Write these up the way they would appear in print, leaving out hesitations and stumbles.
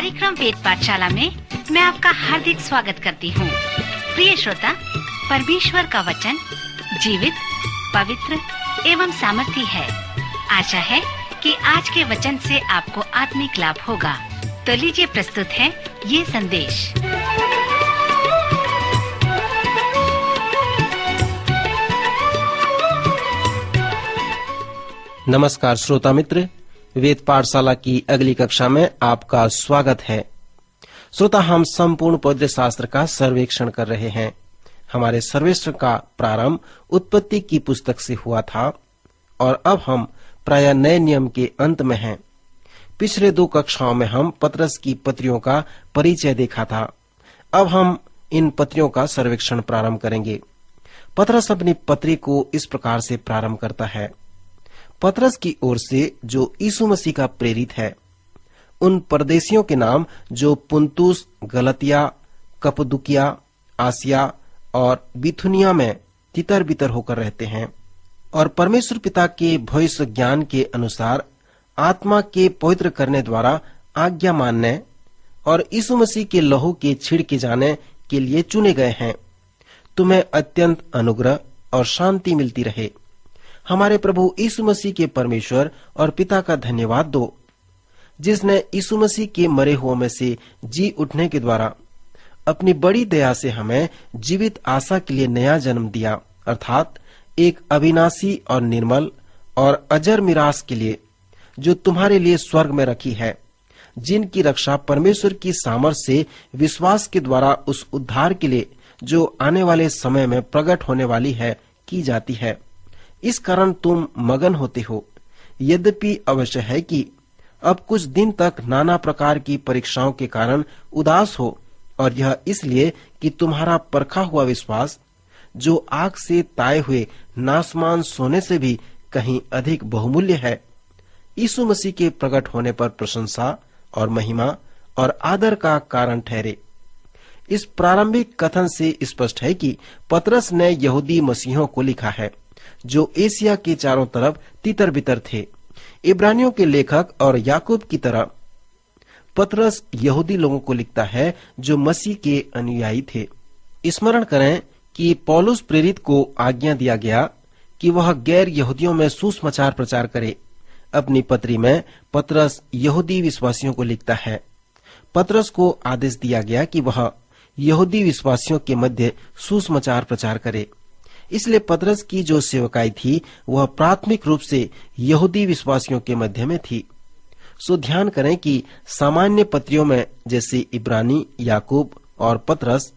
कार्यक्रम वेद पाठशाला में मैं आपका हार्दिक स्वागत करती हूँ। प्रिय श्रोता, परमेश्वर का वचन जीवित, पवित्र एवं सामर्थी है। आशा है कि आज के वचन से आपको आत्मिक लाभ होगा। तो लीजिए प्रस्तुत है ये संदेश। नमस्कार श्रोता मित्र, वेद पाठशाला की अगली कक्षा में आपका स्वागत है। श्रोता, हम संपूर्ण पवित्र शास्त्र का सर्वेक्षण कर रहे हैं। हमारे सर्वेक्षण का प्रारंभ उत्पत्ति की पुस्तक से हुआ था और अब हम प्राय नए नियम के अंत में हैं। पिछले 2 कक्षाओं में हम पतरस की पत्रियों का परिचय देखा था। अब हम इन पत्रियों का सर्वेक्षण प्रारंभ करेंगे। पतरस अपनी पत्री को इस प्रकार से प्रारंभ करता है। पतरस की ओर से जो यीशु मसीह का प्रेरित है, उन परदेशियों के नाम जो पुंतुस, गलतिया, कपदुकिया, आसिया और बिथुनिया में तितर बितर होकर रहते हैं और परमेश्वर पिता के भविष्य ज्ञान के अनुसार आत्मा के पवित्र करने द्वारा आज्ञा मानने और यीशु मसीह के लहू के छिड़के जाने के लिए चुने गए हैं। तुम्हें अत्यंत अनुग्रह और शांति मिलती रहे। हमारे प्रभु यीशु मसीह के परमेश्वर और पिता का धन्यवाद दो, जिसने यीशु मसीह के मरे हुओं में से जी उठने के द्वारा अपनी बड़ी दया से हमें जीवित आशा के लिए नया जन्म दिया, अर्थात एक अविनाशी और निर्मल और अजर मिरास के लिए, जो तुम्हारे लिए स्वर्ग में रखी है, जिनकी रक्षा परमेश्वर की सामर्थ से विश्वास के द्वारा उस उद्धार के लिए जो आने वाले समय में प्रकट होने वाली है की जाती है। इस कारण तुम मगन होते हो। यद्यपि अवश्य है कि अब कुछ दिन तक नाना प्रकार की परीक्षाओं के कारण उदास हो, और यह इसलिए कि तुम्हारा परखा हुआ विश्वास, जो आग से ताए हुए नासमान सोने से भी कहीं अधिक बहुमूल्य है, यीशु मसीह के प्रकट होने पर प्रशंसा और महिमा और आदर का कारण ठहरे। इस प्रारंभिक कथन से स्पष्ट है कि पतरस ने यहूदी मसीहों को लिखा है, जो एशिया के चारों तरफ तितर बितर थे। इब्रानियों के लेखक और याकूब की तरह पतरस यहूदी लोगों को लिखता है जो मसीह के अनुयायी थे। स्मरण करें कि पौलुस प्रेरित को आज्ञा दिया गया कि वह गैर यहूदियों में सुसमाचार प्रचार करे। अपनी पत्री में पतरस यहूदी विश्वासियों को लिखता है। पतरस को आदेश दिया गया कि वह यहूदी विश्वासियों के मध्य सुसमाचार प्रचार करे। इसलिए पतरस की जो सेवकाई थी वह प्राथमिक रूप से यहूदी विश्वासियों के मध्य में थी। सो ध्यान करें कि सामान्य पत्रियों में जैसे इब्रानी, याकूब और पतरस,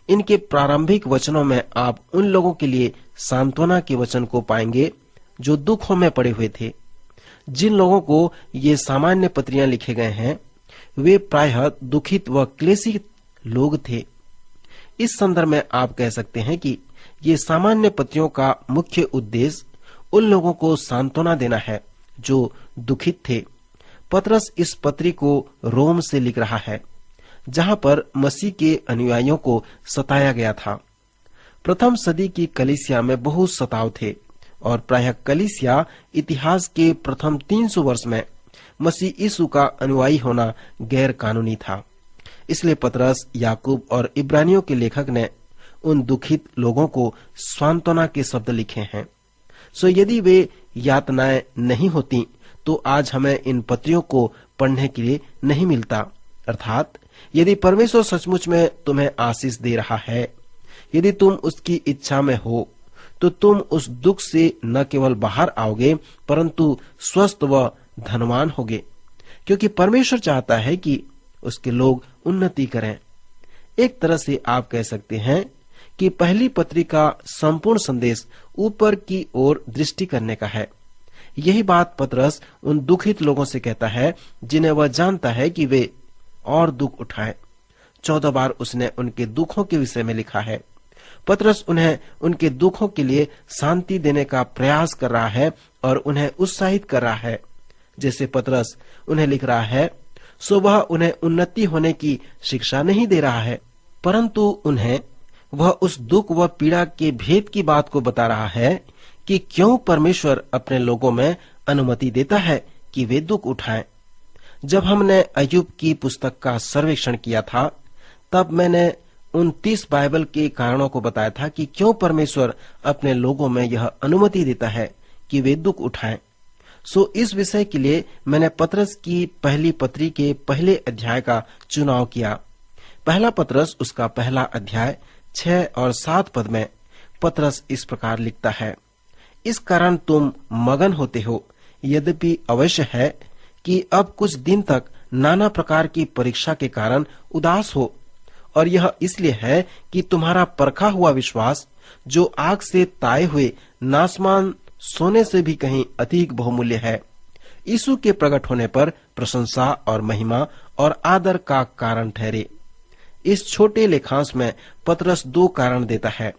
इनके प्रारंभिक वचनों में आप उन लोगों के लिए सांत्वना के वचन को पाएंगे जो दुखों में पड़े हुए थे। जिन लोगों को ये सामान्य पत्रियां लिखे गए हैं, वे प्रायः दुखित व क्लेशित लोग थे। इस संदर्भ में आप कह सकते हैं कि ये सामान्य पत्रियों का मुख्य उद्देश्य उन लोगों को सांत्वना देना है जो दुखित थे। पतरस इस पत्री को रोम से लिख रहा है, जहां पर मसीह के अनुयायियों को सताया गया था। प्रथम सदी की कलीसिया में बहुत सताव थे और प्रायः कलीसिया इतिहास के प्रथम 300 वर्ष में मसीह यीशु का अनुयायी होना गैर कानूनी था। इसलिए पतरस, याकूब और इब्रानियों के लेखक ने उन दुखित लोगों को सांत्वना के शब्द लिखे हैं। सो यदि वे यातनाएं नहीं होती तो आज हमें इन पत्रियों को पढ़ने के लिए नहीं मिलता। अर्थात यदि परमेश्वर सचमुच में तुम्हें आशीष दे रहा है, यदि तुम उसकी इच्छा में हो, तो तुम उस दुख से न केवल बाहर आओगे परंतु स्वस्थ व धनवान होगे, क्योंकि परमेश्वर चाहता है कि उसके लोग उन्नति करें। एक तरह से आप कह सकते हैं कि पहली पत्री का संपूर्ण संदेश ऊपर की ओर दृष्टि करने का है। यही बात पतरस उन दुखित लोगों से कहता है जिन्हें वह जानता है कि वे और दुख उठाएं। 14 बार उसने उनके दुखों के विषय में लिखा है। पतरस उन्हें उनके दुखों के लिए शांति देने का प्रयास कर रहा है और उन्हें उत्साहित कर रहा है। जैसे पतरस उन्हें लिख रहा है, सो वह उन्हें उन्नति होने की शिक्षा नहीं दे रहा है, परंतु उन्हें वह उस दुख व पीड़ा के भेद की बात को बता रहा है कि क्यों परमेश्वर अपने लोगों में अनुमति देता है कि वे दुख उठाएं। जब हमने अय्यूब की पुस्तक का सर्वेक्षण किया था, तब मैंने उन 30 बाइबल के कारणों को बताया था कि क्यों परमेश्वर अपने लोगों में यह अनुमति देता है कि वे दुख उठाएं। इस विषय के लिए मैंने पतरस की पहली पत्री के पहले अध्याय का चुनाव किया। पहला पतरस उसका पहला अध्याय 6 और 7 पद में पतरस इस प्रकार लिखता है, इस कारण तुम मगन होते हो, यद्यपि अवश्य है कि अब कुछ दिन तक नाना प्रकार की परीक्षा के कारण उदास हो, और यह इसलिए है कि तुम्हारा परखा हुआ विश्वास, जो आग से ताए हुए नासमान सोने से भी कहीं अधिक बहुमूल्य है, यीशु के प्रकट होने पर प्रशंसा और महिमा और आदर का कारण ठहरे। इस छोटे लेखांश में पतरस 2 कारण देता है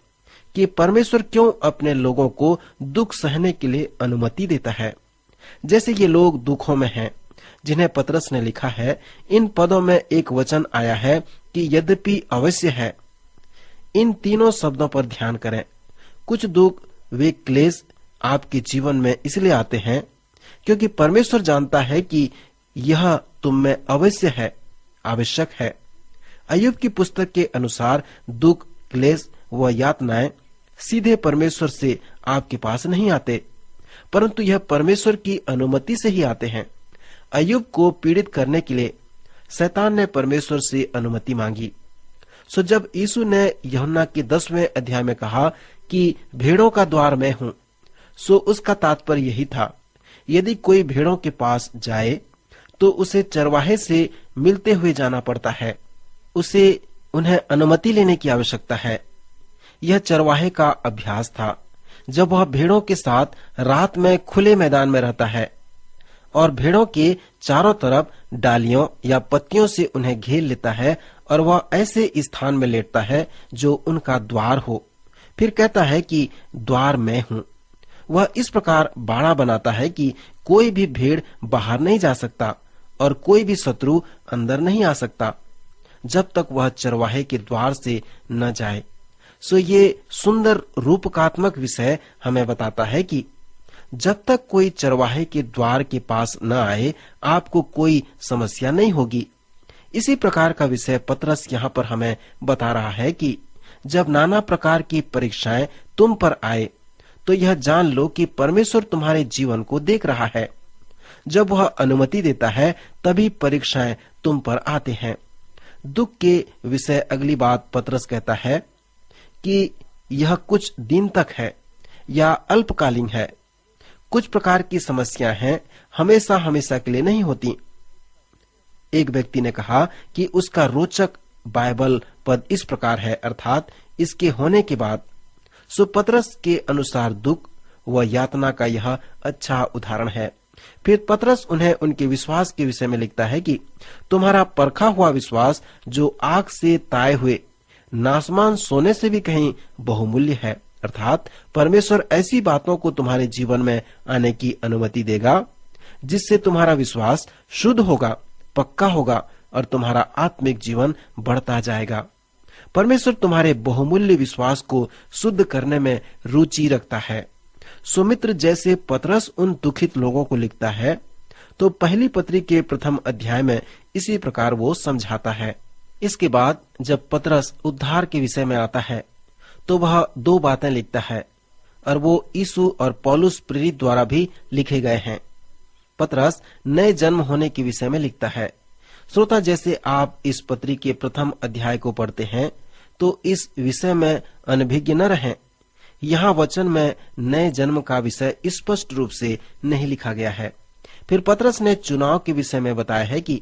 कि परमेश्वर क्यों अपने लोगों को दुख सहने के लिए अनुमति देता है। जैसे ये लोग दुखों में हैं, जिन्हें पतरस ने लिखा है, इन पदों में एक वचन आया है कि यद्यपि अवश्य है। इन तीनों शब्दों पर ध्यान करें। कुछ दुख वे क्लेश आपके जीवन में इसलिए आते हैं क्योंकि परमेश्वर जानता है कि यह तुम में अवश्य है, आवश्यक है। अय्यूब की पुस्तक के अनुसार दुख, क्लेश व यातनाएं सीधे परमेश्वर से आपके पास नहीं आते, परंतु यह परमेश्वर की अनुमति से ही आते हैं। अय्यूब को पीड़ित करने के लिए शैतान ने परमेश्वर से अनुमति मांगी। जब यीशु ने यूहन्ना के 10वें अध्याय में कहा कि भेड़ों का द्वार मैं हूँ, उसका तात्पर्य यही था, यदि कोई भेड़ों के पास जाए तो उसे चरवाहे से मिलते हुए जाना पड़ता है, उसे उन्हें अनुमति लेने की आवश्यकता है। यह चरवाहे का अभ्यास था, जब वह भेड़ों के साथ रात में खुले मैदान में रहता है और भेड़ों के चारों तरफ डालियों या पत्तियों से उन्हें घेर लेता है और वह ऐसे स्थान में लेटता है जो उनका द्वार हो। फिर कहता है कि द्वार मैं हूँ। वह इस प्रकार बाड़ा बनाता है कि कोई भी भेड़ बाहर नहीं जा सकता और कोई भी शत्रु अंदर नहीं आ सकता जब तक वह चरवाहे के द्वार से न जाए। ये सुंदर रूपकात्मक विषय हमें बताता है कि जब तक कोई चरवाहे के द्वार के पास न आए, आपको कोई समस्या नहीं होगी। इसी प्रकार का विषय पतरस यहाँ पर हमें बता रहा है कि जब नाना प्रकार की परीक्षाएं तुम पर आए, तो यह जान लो कि परमेश्वर तुम्हारे जीवन को देख रहा है। जब वह अनुमति देता है, तभी परीक्षाएं तुम पर आते हैं। दुख के विषय अगली बात पतरस कहता है कि यह कुछ दिन तक है या अल्पकालीन है। कुछ प्रकार की समस्याएं हैं, हमेशा हमेशा के लिए नहीं होती। एक व्यक्ति ने कहा कि उसका रोचक बाइबल पद इस प्रकार है, अर्थात इसके होने के बाद। पतरस के अनुसार दुख व यातना का यह अच्छा उदाहरण है। फिर पतरस उन्हें उनके विश्वास के विषय में लिखता है कि तुम्हारा परखा हुआ विश्वास, जो आग से ताए हुए नासमान सोने से भी कहीं बहुमूल्य है, अर्थात परमेश्वर ऐसी बातों को तुम्हारे जीवन में आने की अनुमति देगा जिससे तुम्हारा विश्वास शुद्ध होगा, पक्का होगा और तुम्हारा आत्मिक जीवन बढ़ता जाएगा। परमेश्वर तुम्हारे बहुमूल्य विश्वास को शुद्ध करने में रुचि रखता है। सुमित्र जैसे पतरस उन दुखित लोगों को लिखता है, तो पहली पत्री के प्रथम अध्याय में इसी प्रकार वो समझाता है। इसके बाद जब पतरस उद्धार के विषय में आता है, तो वह 2 बातें लिखता है और वो यीशु और पौलुस प्रेरित द्वारा भी लिखे गए हैं। पतरस नए जन्म होने के विषय में लिखता है। श्रोता, जैसे आप इस पत्री के प्रथम अध्याय को पढ़ते हैं, तो इस विषय में अनभिज्ञ न रहें। यहाँ वचन में नए जन्म का विषय स्पष्ट रूप से नहीं लिखा गया है। फिर पतरस ने चुनाव के विषय में बताया है कि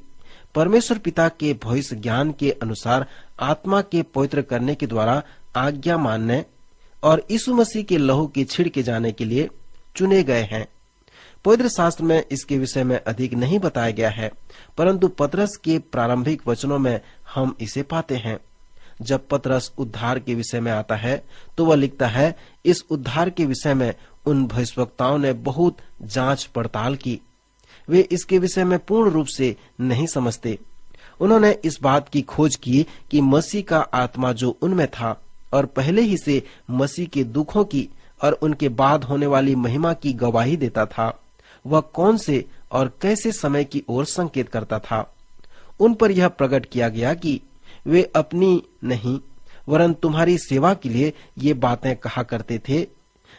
परमेश्वर पिता के भविष्य ज्ञान के अनुसार आत्मा के पवित्र करने के द्वारा आज्ञा मानने और यीशु मसीह के लहू के छिड़के जाने के लिए चुने गए हैं। पवित्र शास्त्र में इसके विषय में अधिक नहीं बताया गया है, परंतु पतरस के प्रारंभिक वचनों में हम इसे पाते हैं। जब पतरस उद्धार के विषय में आता है, तो वह लिखता है, इस उद्धार के विषय में उन भविष्यवक्ताओं ने बहुत जांच पड़ताल की। वे इसके विषय में पूर्ण रूप से नहीं समझते। उन्होंने इस बात की खोज की कि मसीह का आत्मा जो उनमें था और पहले ही से मसीह के दुखों की और उनके बाद होने वाली महिमा की गवाही देता था, वह कौन से और कैसे समय की ओर संकेत करता था। उन पर यह प्रकट किया गया कि वे अपनी नहीं वरन तुम्हारी सेवा के लिए ये बातें कहा करते थे,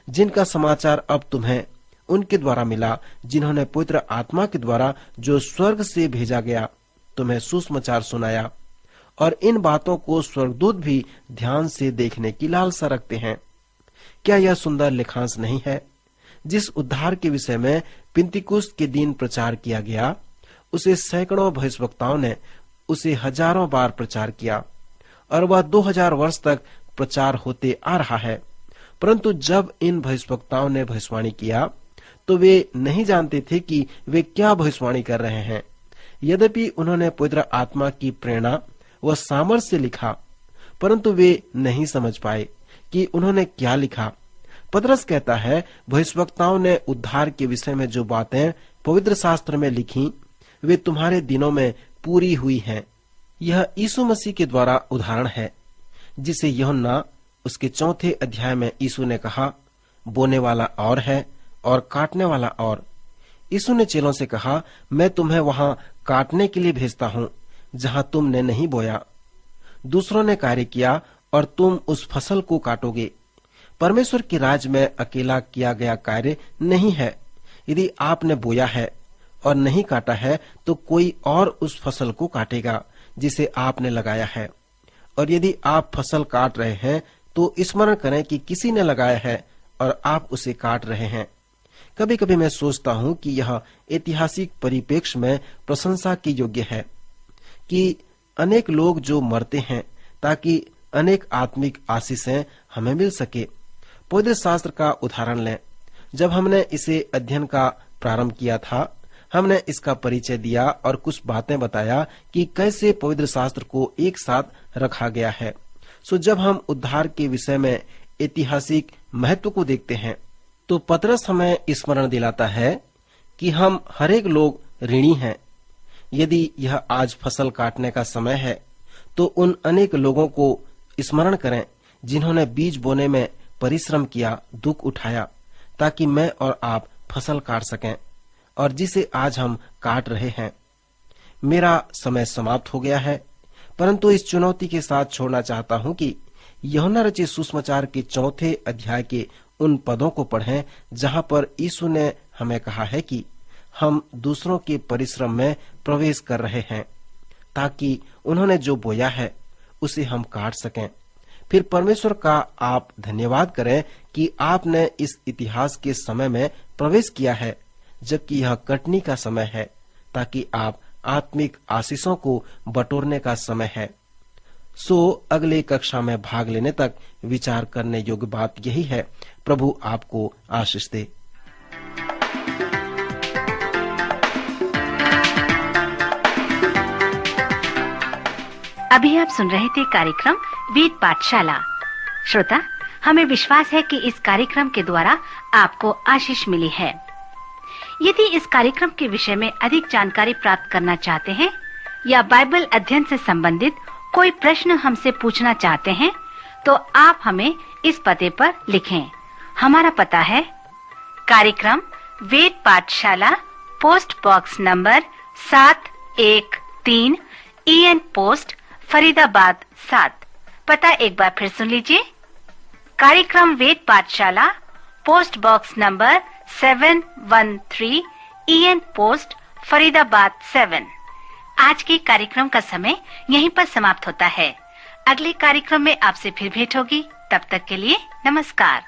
जिनका समाचार अब तुम्हें उनके द्वारा मिला, जिन्होंने पवित्र आत्मा के द्वारा जो स्वर्ग से भेजा गया तुम्हें सुसमाचार सुनाया। और इन बातों को स्वर्गदूत भी ध्यान से देखने की लालसा रखते हैं। क्या यह सुंदर लेखांश नहीं है? जिस उद्धार के विषय में पिंतीकुस्त के दिन प्रचार किया गया, उसे सैकड़ों भविष्यवक्ताओं ने उसे हजारों बार प्रचार किया और वह 2000 वर्ष तक प्रचार होते आ रहा है। परंतु जब इन भविष्यवक्ताओं ने भविष्यवाणी किया तो वे नहीं जानते थे कि वे क्या भविष्यवाणी कर रहे हैं। यद्यपि उन्होंने पवित्र आत्मा की प्रेरणा व सामर्थ्य से लिखा, परंतु वे नहीं समझ पाए कि उन्होंने क्या लिखा। पतरस कहता है, भविष्यवक्ताओं ने उद्धार के विषय में जो बातें पवित्र शास्त्र में लिखी, वे तुम्हारे दिनों में पूरी हुई हैं। यह यीशु मसीह के द्वारा उदाहरण है, जिसे यूहन्ना उसके 4 अध्याय में यीशु ने कहा, बोने वाला और है और काटने वाला और। यीशु ने चेलों से कहा, मैं तुम्हें वहां काटने के लिए भेजता हूं जहां तुमने नहीं बोया। दूसरों ने कार्य किया और तुम उस फसल को काटोगे। परमेश्वर के राज्य में अकेला किया गया कार्य नहीं है। यदि आपने बोया है और नहीं काटा है तो कोई और उस फसल को काटेगा जिसे आपने लगाया है। और यदि आप फसल काट रहे हैं तो स्मरण करें कि किसी ने लगाया है और आप उसे काट रहे हैं। कभी कभी मैं सोचता हूं कि यह ऐतिहासिक परिप्रेक्ष्य में प्रशंसा के योग्य है कि अनेक लोग जो मरते हैं ताकि अनेक आत्मिक आशीषें हमें मिल सके। पवित्र शास्त्र का उदाहरण लें। जब हमने इसे अध्ययन का प्रारंभ किया था, हमने इसका परिचय दिया और कुछ बातें बताया कि कैसे पवित्र शास्त्र को एक साथ रखा गया है। सो जब हम उद्धार के विषय में ऐतिहासिक महत्व को देखते हैं तो पतरस हमें स्मरण दिलाता है कि हम हरेक लोग ऋणी हैं। यदि यह आज फसल काटने का समय है तो उन अनेक लोगों को स्मरण करें जिन्होंने बीज बोने में परिश्रम किया, दुख उठाया ताकि मैं और आप फसल काट सकें, और जिसे आज हम काट रहे हैं। मेरा समय समाप्त हो गया है, परंतु इस चुनौती के साथ छोड़ना चाहता हूं कि यूहन्ना रचित सुसमाचार के 4 अध्याय के उन पदों को पढ़ें जहां पर यीशु ने हमें कहा है कि हम दूसरों के परिश्रम में प्रवेश कर रहे हैं ताकि उन्होंने जो बोया है उसे हम काट सकें। फिर परमेश्वर का आप धन्यवाद करें कि आपने इस इतिहास के समय में प्रवेश किया है जबकि यह कटनी का समय है, ताकि आप आत्मिक आशीषों को बटोरने का समय है। सो अगले कक्षा में भाग लेने तक विचार करने योग्य बात यही है। प्रभु आपको आशीष दे। अभी आप सुन रहे थे कार्यक्रम वेद पाठशाला। श्रोता, हमें विश्वास है कि इस कार्यक्रम के द्वारा आपको आशीष मिली है। यदि इस कार्यक्रम के विषय में अधिक जानकारी प्राप्त करना चाहते हैं या बाइबल अध्ययन से संबंधित कोई प्रश्न हमसे पूछना चाहते हैं तो आप हमें इस पते पर लिखें। हमारा पता है कार्यक्रम वेद पाठशाला, post box number 713 EN post Faridabad 7। पता एक बार फिर सुन लीजिए। कार्यक्रम वेद पाठशाला, post box number 713 EN post Faridabad 7। आज के कार्यक्रम का समय यहीं पर समाप्त होता है। अगले कार्यक्रम में आपसे फिर भेंट होगी। तब तक के लिए नमस्कार।